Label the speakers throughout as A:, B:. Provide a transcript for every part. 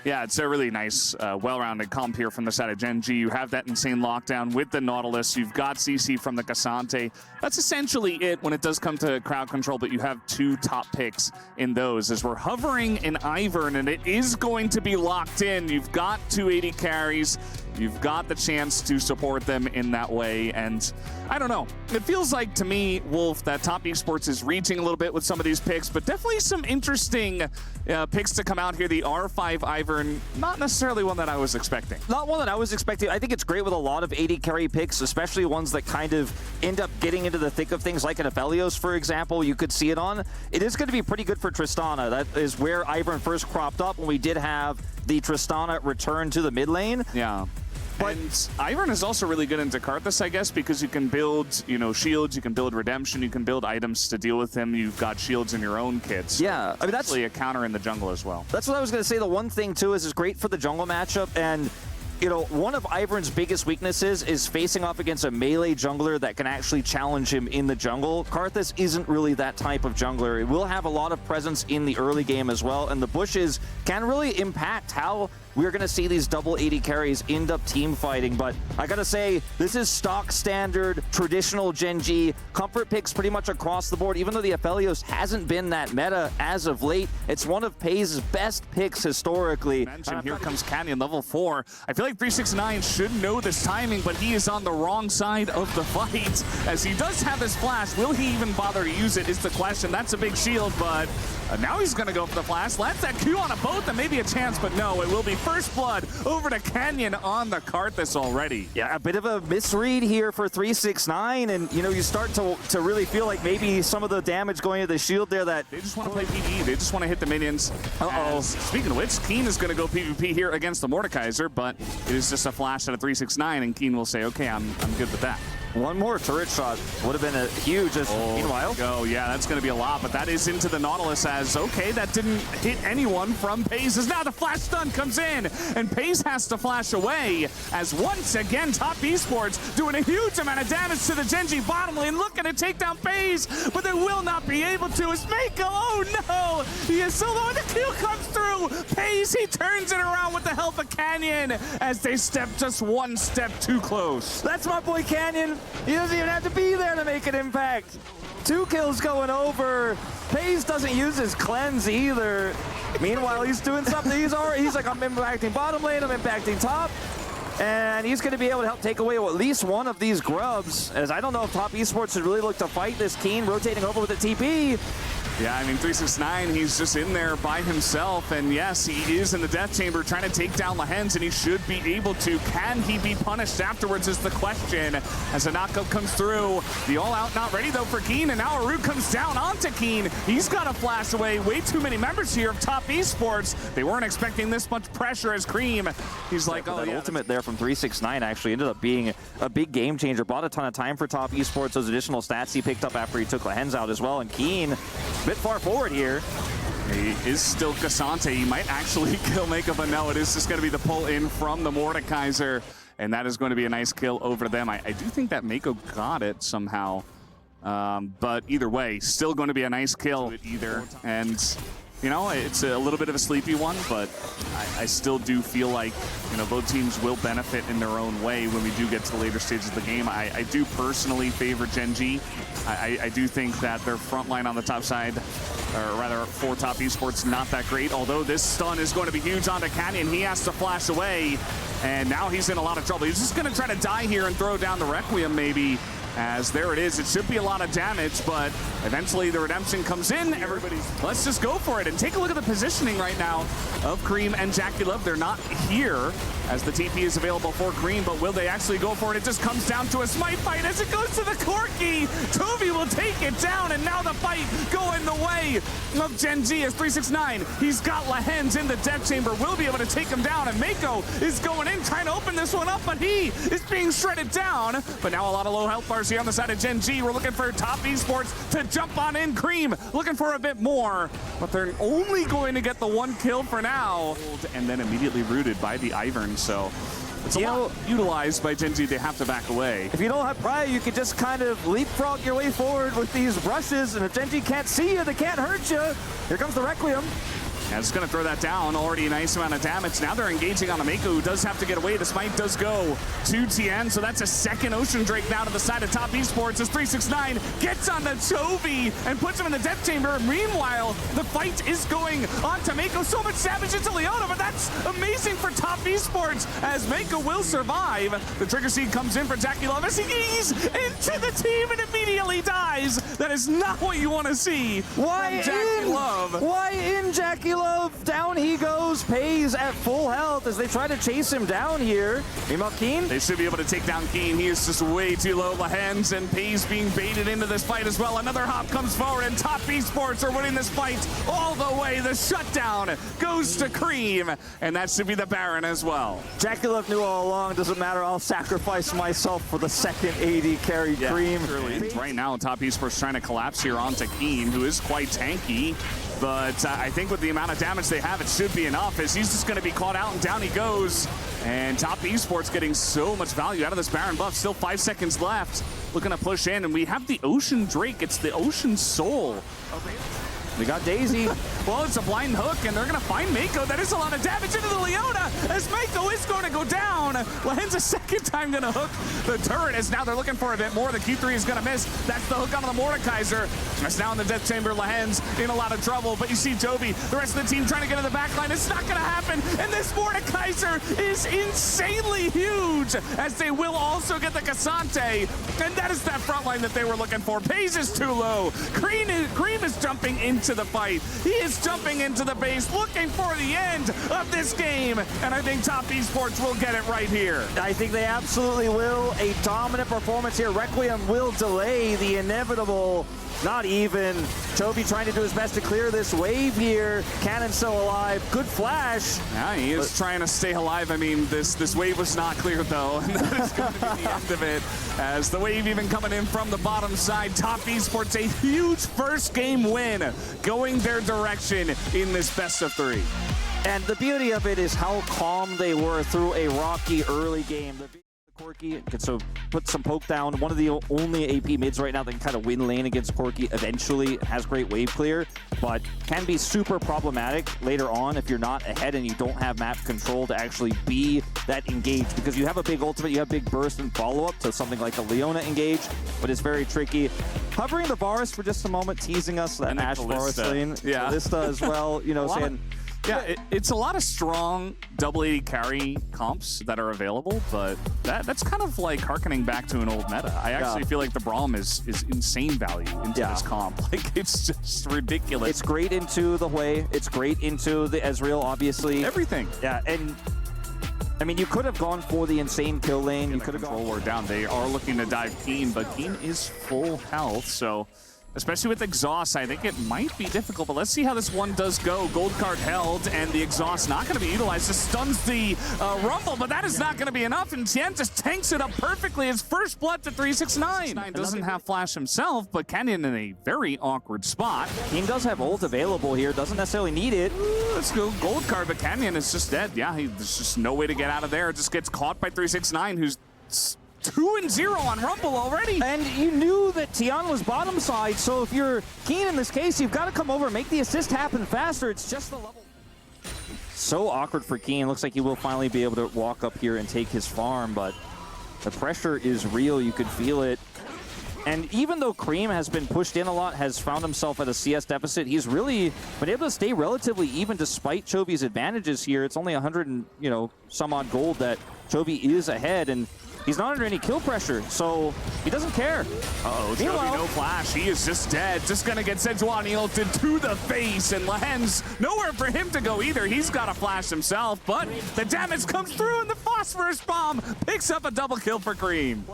A: Yeah, it's a really nice, well-rounded comp here from the side of Gen.G. You have that insane lockdown with the Nautilus. You've got CC from the Cassante. That's essentially it when it does come to crowd control, but you have 2 top picks in those. As we're hovering in Ivern, and it is going to be locked in. You've got 280 carries. You've got the chance to support them in that way, and I don't know. It feels like, to me, Wolf, that Top Esports is reaching a little bit with some of these picks, but definitely some interesting picks to come out here. The R5 Ivern, not necessarily one that I was expecting.
B: Not one that I was expecting. I think it's great with a lot of 80 carry picks, especially ones that kind of end up getting into the thick of things, like an Aphelios, for example, you could see it on. It is going to be pretty good for Tristana. That is where Ivern first cropped up when we did have the Tristana return to the mid lane.
A: Yeah. But Ivern is also really good into Karthus, I guess, because you can build, shields, you can build redemption, you can build items to deal with him. You've got shields in your own kits.
B: Yeah, I mean, that's
A: actually a counter in the jungle as well.
B: That's what I was going to say. The one thing too is it's great for the jungle matchup, and one of Ivern's biggest weaknesses is facing off against a melee jungler that can actually challenge him in the jungle. Karthus isn't really that type of jungler. It will have a lot of presence in the early game as well, and the bushes can really impact how we're going to see these double 80 carries end up team fighting. But I got to say, this is stock standard, traditional Gen.G. Comfort picks pretty much across the board. Even though the Aphelios hasn't been that meta as of late, it's one of PaY's best picks historically.
A: Here comes Canyon, level 4. I feel like 369 should know this timing, but he is on the wrong side of the fight. As he does have his flash, will he even bother to use it is the question. That's a big shield, but now he's going to go for the flash. Lands that Q on a boat, and maybe a chance, but no, it will be first blood over to Canyon on the Karthus already.
B: Yeah, a bit of a misread here for 369, and you start to really feel like maybe some of the damage going to the shield there that...
A: They just want to play PvE. They just want to hit the minions. Uh-oh. Speaking of which, Keen is going to go PvP here against the Mordekaiser, but it is just a flash out of 369, and Keen will say, okay, I'm good with that.
B: One more turret shot would have been a huge... meanwhile.
A: Yeah, that's going to be a lot, but that is into the Nautilus as, okay, that didn't hit anyone from PaY's. As now the flash stun comes in, and PaY's has to flash away, as once again, Top Esports doing a huge amount of damage to the Gen.G bottom lane, looking to take down PaY's, but they will not be able to. As Mako, oh no! He is solo, and the kill comes through! PaY's, he turns it around with the help of Canyon, as they step just one step too close.
B: That's my boy Canyon. He doesn't even have to be there to make an impact. 2 kills going over. PaY's doesn't use his cleanse either. Meanwhile, he's doing something. He's like, I'm impacting bottom lane, I'm impacting top. And he's going to be able to help take away at least one of these grubs, as I don't know if Top Esports should really look to fight this Keen, rotating over with the TP.
A: Yeah, I mean, 369, he's just in there by himself, and yes, he is in the death chamber trying to take down Lehens, and he should be able to. Can he be punished afterwards is the question, as a knockup comes through. The all-out not ready, though, for Keen, and now Aru comes down onto Keen. He's got to flash away. Way too many members here of Top Esports. They weren't expecting this much pressure as Cream. He's like,
B: that ultimate there from 369 actually ended up being a big game changer. Bought a ton of time for Top Esports. Those additional stats he picked up after he took Lehens out as well, and Keen bit far forward here.
A: He is still Cassante. He might actually kill Mako, but no, it is just going to be the pull in from the Mordekaiser, and that is going to be a nice kill over them. I do think that Mako got it somehow, but either way, still going to be a nice kill either. And it's a little bit of a sleepy one, but I still do feel like, both teams will benefit in their own way when we do get to the later stages of the game. I do personally favor Gen.G. I do think that their front line on the top side, or rather for Top Esports, not that great, although this stun is going to be huge onto Canyon. He has to flash away, and now he's in a lot of trouble. He's just going to try to die here and throw down the Requiem maybe. As there it is, it should be a lot of damage, but eventually the redemption comes in. Let's just go for it and take a look at the positioning right now of Cream and JackeyLove. They're not here as the TP is available for Cream, but will they actually go for it? It just comes down to a smite fight as it goes to the Corki. Toby will take it down, and now the fight going the way of Gen.G as 369. He's got Lehens in the death chamber, will be able to take him down, and Mako is going in, trying to open this one up, but he is being shredded down. But now a lot of low health bars here on the side of Gen.G. We're looking for Top Esports to jump on in. Cream looking for a bit more, but they're only going to get the 1 kill for now. And then immediately rooted by the Ivern, so it's a lot utilized by Gen.G. They have to back away.
B: If you don't have Pry, you can just kind of leapfrog your way forward with these rushes, and if Gen.G can't see you, they can't hurt you. Here comes the Requiem.
A: Yeah, it's going to throw that down. Already a nice amount of damage. Now they're engaging on the Mako, who does have to get away. The smite does go to TN, so that's a second Ocean Drake now to the side of Top Esports as 369 gets on the Toby and puts him in the death chamber. Meanwhile, the fight is going on to Mako. So much damage into Leona, but that's amazing for Top Esports as Mako will survive. The trigger seed comes in for Jackie Love as he ease into the team and immediately dies. That is not what you want to see from Jackie Love.
B: Why in Jackie Love? Down he goes. Pays at full health as they try to chase him down here. Meanwhile, Keen.
A: They should be able to take down Keen. He is just way too low. Lahens and Pays being baited into this fight as well. Another hop comes forward and Top Esports are winning this fight all the way. The shutdown goes to Cream, and that should be the Baron as well.
B: Jackie Love knew all along, doesn't matter, I'll sacrifice myself for the second AD carry. Cream.
A: Truly. Right now, Top Esports trying to collapse here onto Keen, who is quite tanky. But I think with the amount of damage they have, it should be enough, as he's just going to be caught out and down he goes. And Top Esports getting so much value out of this Baron buff. Still 5 seconds left. Looking to push in, and we have the Ocean Drake. It's the Ocean Soul.
B: We got Daisy.
A: Well, it's a blind hook, and they're going to find Mako. That is a lot of damage into the Leona, as Mako is going to go down. Lahen's a second time going to hook the turret, as now they're looking for a bit more. The Q3 is going to miss. That's the hook onto the Mordekaiser. That's now in the death chamber. Lahen's in a lot of trouble, but you see Toby, the rest of the team trying to get in the back line. It's not going to happen, and this Mordekaiser is insanely huge, as they will also get the Cassante, and that is that front line that they were looking for. Pays is too low. Cream is jumping into the fight. He is jumping into the base, looking for the end of this game, and I think Top Esports will get it right here.
B: I think they absolutely will. A dominant performance here. Requiem will delay the inevitable. Not even. Toby trying to do his best to clear this wave here. Cannon still alive. Good flash.
A: Yeah, he is trying to stay alive. I mean, this wave was not cleared, though, and that is going to be the end of it. As the wave even coming in from the bottom side, Top Esports a huge first game win going their direction in this best of 3.
B: And the beauty of it is how calm they were through a rocky early game. Corki can so put some poke down. One of the only AP mids right now that can kind of win lane against Corki eventually. Has great wave clear, but can be super problematic later on if you're not ahead and you don't have map control to actually be that engaged, because you have a big ultimate, you have big burst and follow-up to something like the Leona engage, but it's very tricky. Hovering the Varus for just a moment, teasing us that Ash Varus lane.
A: Yeah.
B: Ballista as well, you know, saying...
A: Yeah, it's a lot of strong double AD carry comps that are available, but that's kind of like harkening back to an old meta. I actually feel like the Braum is insane value into this comp. Like, it's just ridiculous.
B: It's great into the Hui. It's great into the Ezreal, obviously.
A: Everything.
B: Yeah, and I mean, you could have gone for the insane kill lane. You could have gone.
A: We're down. They are looking to dive Keen, but Keen is full health, so... Especially with exhaust, I think it might be difficult, but let's see how this one does go. Gold card held, and the exhaust not going to be utilized. Just stuns the Rumble, but that is not going to be enough, and Tien just tanks it up perfectly. His first blood to 369. Doesn't have flash himself, but Canyon in a very awkward spot.
B: King does have ult available here, doesn't necessarily need it.
A: Let's go gold card, but Canyon is just dead. Yeah, there's just no way to get out of there. It just gets caught by 369, who's 2-0 on Rumble already.
B: And you knew that Tian was bottom side, so if you're Keen in this case, you've got to come over, make the assist happen faster. It's just the level. So awkward for Keen. Looks like he will finally be able to walk up here and take his farm, but the pressure is real. You could feel it. And even though Cream has been pushed in a lot, has found himself at a CS deficit, he's really been able to stay relatively even despite Chovy's advantages here. It's only 100 and, you know, some odd gold that Chovy is ahead, and he's not under any kill pressure, so he doesn't care.
A: Uh-oh, Chovy no flash. He is just dead. Just gonna get Sejuani ulted to the face, and Lahen's nowhere for him to go either. He's got a flash himself, but the damage comes through, and the phosphorus bomb picks up a double kill for Cream.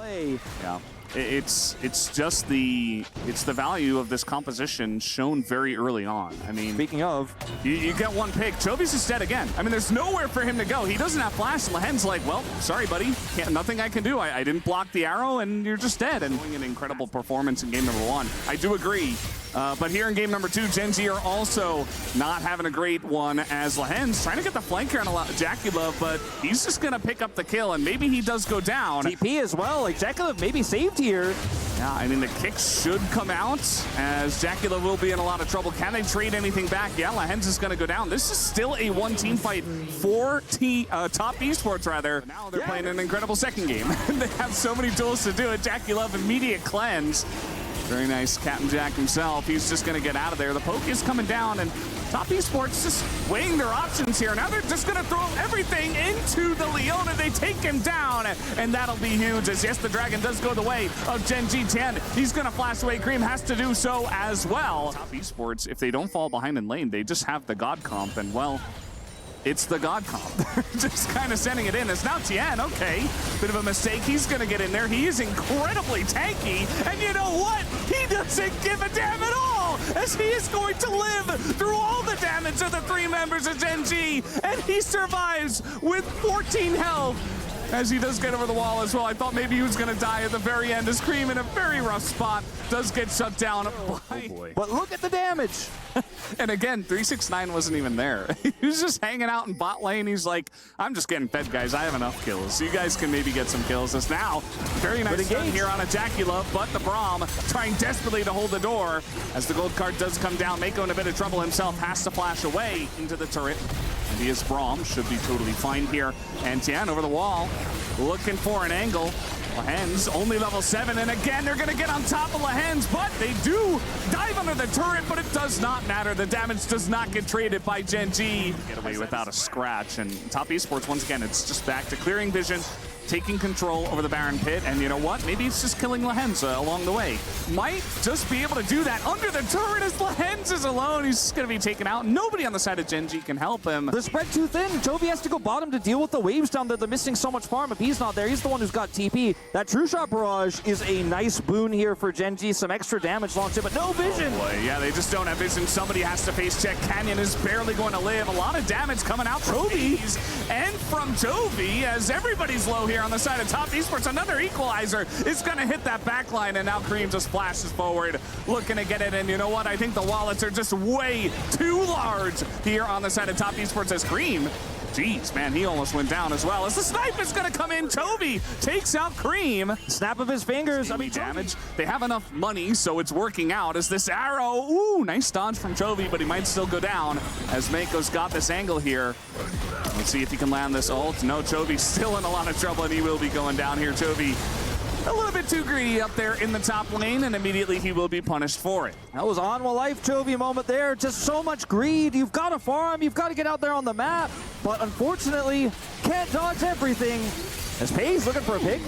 A: Yeah. It's just the value of this composition shown very early on. I mean,
B: speaking of,
A: you get one pick. Chovy's just dead again. I mean, there's nowhere for him to go. He doesn't have flash. Lahen's like, well, sorry, buddy. Nothing I can do. I didn't block the arrow, and you're just dead. And doing an incredible performance in game number 1. I do agree. But here in game number 2, Gen.G are also not having a great one, as Lahen's trying to get the flank here on Jackie Love, but he's just going to pick up the kill, and maybe he does go down.
B: TP as well. Like, Jackie Love maybe saved here.
A: Yeah, I mean, the kicks should come out as Jackula will be in a lot of trouble. Can they trade anything back? Yeah, Lahens is going to go down. This is still a one-team fight for Top Esports, rather. Now they're playing an incredible second game. They have so many tools to do it. Jackula, immediate cleanse. Very nice, Captain Jack himself. He's just going to get out of there. The poke is coming down, and Top Esports just weighing their options here. Now they're just going to throw everything into the Leona. They take him down, and that'll be huge. As yes, the Dragon does go the way of Gen.G 10. He's going to flash away. Cream has to do so as well. Top Esports, if they don't fall behind in lane, they just have the God comp, and well, it's the God comp. Just kind of sending it in. It's now Tien. Okay, bit of a mistake. He's going to get in there. He is incredibly tanky. And you know what? He doesn't give a damn at all, as he is going to live through all the damage of the three members of Gen.G. And he survives with 14 health, as he does get over the wall as well. I thought maybe he was going to die at the very end, as Cream in a very rough spot does get shut down. Oh boy.
B: But look at the damage.
A: And again, 369 wasn't even there. He was just hanging out in bot lane. He's like, I'm just getting fed, guys. I have enough kills. You guys can maybe get some kills. As now, very nice stun here on a Jackula, but the Braum trying desperately to hold the door. As the gold card does come down, Mako in a bit of trouble himself, has to flash away into the turret. And he is Braum, should be totally fine here. And Tien over the wall, looking for an angle. Lahens only level 7, and again they're gonna get on top of Lahens, but they do dive under the turret, but it does not matter. The damage does not get traded by Gen.G. Get away without a scratch, and Top Esports, once again, it's just back to clearing vision, taking control over the Baron pit, and you know what? Maybe it's just killing Lahens along the way. Might just be able to do that under the turret as Lahens is alone. He's just gonna be taken out. Nobody on the side of Gen.G can help him.
B: They're spread too thin. Toby has to go bottom to deal with the waves down there. They're missing so much farm. If he's not there, he's the one who's got TP. That True Shot Barrage is a nice boon here for Gen.G. Some extra damage launched in, but no vision.
A: Oh boy, yeah, they just don't have vision. Somebody has to face check. Canyon is barely going to live. A lot of damage coming out from Toby and from Toby, as everybody's low here on the side of Top Esports. Another equalizer is going to hit that back line, and now Cream just flashes forward, looking to get it. And you know what? I think the wallets are just way too large here on the side of Top Esports as Cream. Jeez, man, he almost went down as well. As the snipe is going to come in, Toby takes out Cream.
B: Snap of his fingers. I mean,
A: damage. They have enough money, so it's working out. As this arrow, ooh, nice dodge from Toby, but he might still go down as Mako's got this angle here. Let's see if he can land this ult. No, Toby's still in a lot of trouble, and he will be going down here. Toby a little bit too greedy up there in the top lane, and immediately he will be punished for it.
B: That was on life Chovy moment there. Just so much greed. You've got to farm. You've got to get out there on the map. But unfortunately, can't dodge everything. As Pay's looking for a pick.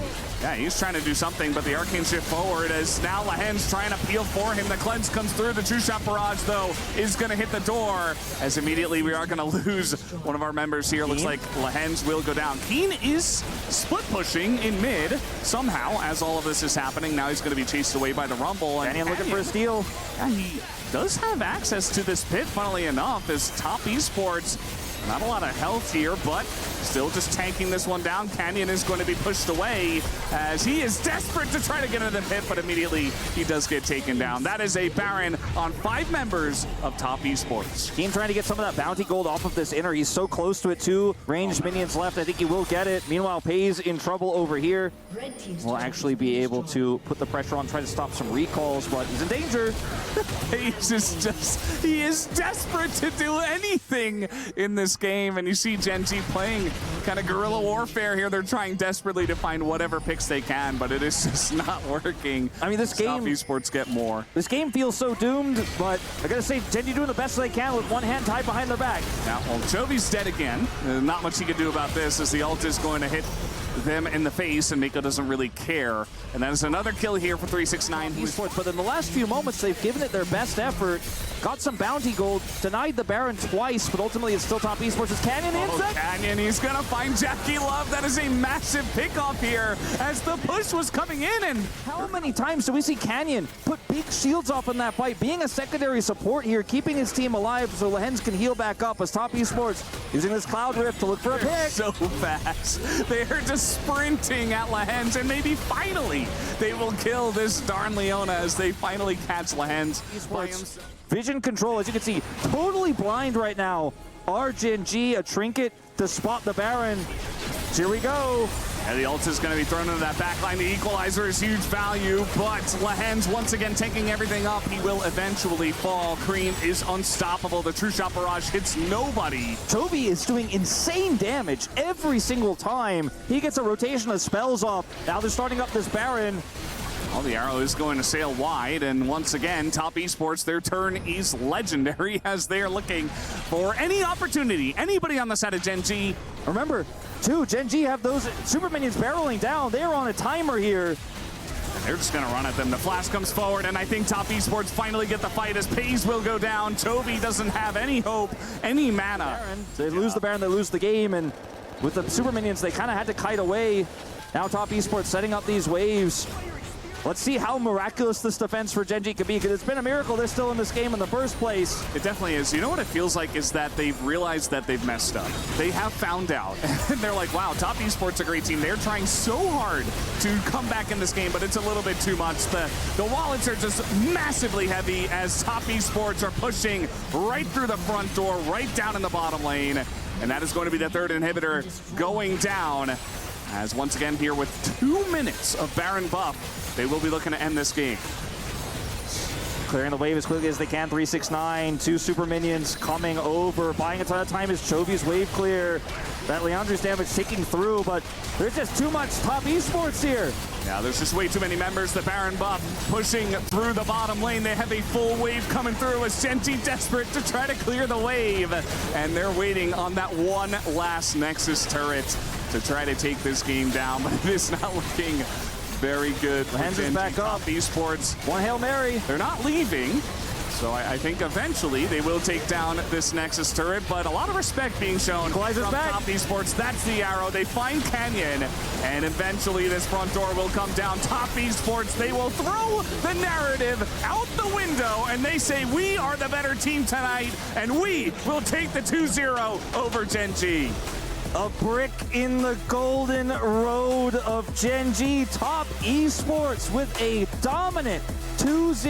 A: Yeah, he's trying to do something, but the Arcane shift forward as now Lahens trying to peel for him. The cleanse comes through. The True Shot Barrage, though, is going to hit the door, as immediately we are going to lose one of our members here. Looks like Lahens will go down. Keen is split pushing in mid somehow as all of this is happening. Now he's going to be chased away by the Rumble. And
B: Canyon looking for a steal.
A: Yeah, he does have access to this pit, funnily enough, as Top Esports. Not a lot of health here, but still just tanking this one down. Canyon is going to be pushed away as he is desperate to try to get into the pit, but immediately he does get taken down. That is a Baron on 5 members of Top Esports.
B: Keen trying to get some of that bounty gold off of this inner. He's so close to it too. Ranged minions left. I think he will get it. Meanwhile, Pay's in trouble over here. Will actually be able to put the pressure on, try to stop some recalls, but he's in danger.
A: Page is just, he is desperate to do anything in this game, and you see Gen.G playing kind of guerrilla warfare here. They're trying desperately to find whatever picks they can, but it is just not working.
B: I mean, this game,
A: Top Esports get more.
B: This game feels so doomed, but I gotta say, Gen.G doing the best they can with one hand tied behind their back.
A: Now, well, Chovy's dead again. Not much he can do about this, as the ult is going to hit them in the face, and Mako doesn't really care. And that is another kill here for 369 Esports.
B: But in the last few moments, they've given it their best effort. Got some bounty gold, denied the Baron twice, but ultimately it's still Top Esports. Is Canyon in?
A: Canyon, he's gonna find Jackie Love. That is a massive pickoff here as the push was coming in. And
B: how many times do we see Canyon put big shields off in that fight, being a secondary support here, keeping his team alive so Lahens can heal back up, as Top Esports using this Cloud Rift to look for a pick.
A: So fast. They're just sprinting at Lahens, and maybe finally they will kill this darn Leona as they finally catch Lahens.
B: Vision control, as you can see, totally blind right now. Are Gen.G a trinket to spot the Baron? Here we go.
A: And the ult is going to be thrown into that backline. The equalizer is huge value, but Lahen's once again taking everything up. He will eventually fall. Cream is unstoppable. The True Shot Barrage hits nobody.
B: Toby is doing insane damage every single time. He gets a rotation of spells off. Now they're starting up this Baron.
A: Well, the arrow is going to sail wide, and once again, Top Esports, their turn is legendary as they're looking for any opportunity. Anybody on the side of Gen.G.
B: Remember, too, Gen.G have those super minions barreling down. They're on a timer here.
A: And they're just going to run at them. The flash comes forward, and I think Top Esports finally get the fight as Pays will go down. Toby doesn't have any hope, any mana.
B: They lose the Baron, they lose the game, and with the super minions, they kind of had to kite away. Now Top Esports setting up these waves. Let's see how miraculous this defense for Gen.G could be, because it's been a miracle they're still in this game in the first place.
A: It definitely is. You know what it feels like is that they've realized that they've messed up. They have found out. And they're like, wow, Top Esports a great team. They're trying so hard to come back in this game, but it's a little bit too much. The wallets are just massively heavy as Top Esports are pushing right through the front door, right down in the bottom lane. And that is going to be the third inhibitor going down. As once again here with 2 minutes of Baron buff, they will be looking to end this game.
B: Clearing the wave as quickly as they can. 369, 2 super minions coming over, buying a ton of time as Chovy's wave clear. That Leandre's damage ticking through, but there's just too much Top Esports here.
A: Yeah, there's just way too many members. The Baron buff pushing through the bottom lane. They have a full wave coming through as Gen.G desperate to try to clear the wave. And they're waiting on that one last Nexus turret to try to take this game down, but it is not looking very good.
B: Hands is back up.
A: Esports.
B: One Hail Mary.
A: They're not leaving, so I think eventually they will take down this Nexus turret, but a lot of respect being shown from
B: back.
A: Top Esports. That's the arrow. They find Canyon, and eventually this front door will come down. Top Esports, they will throw the narrative out the window, and they say, we are the better team tonight, and we will take the 2-0 over Gen.G.
B: A brick in the golden road of Gen.G. Top Esports with a dominant 2-0.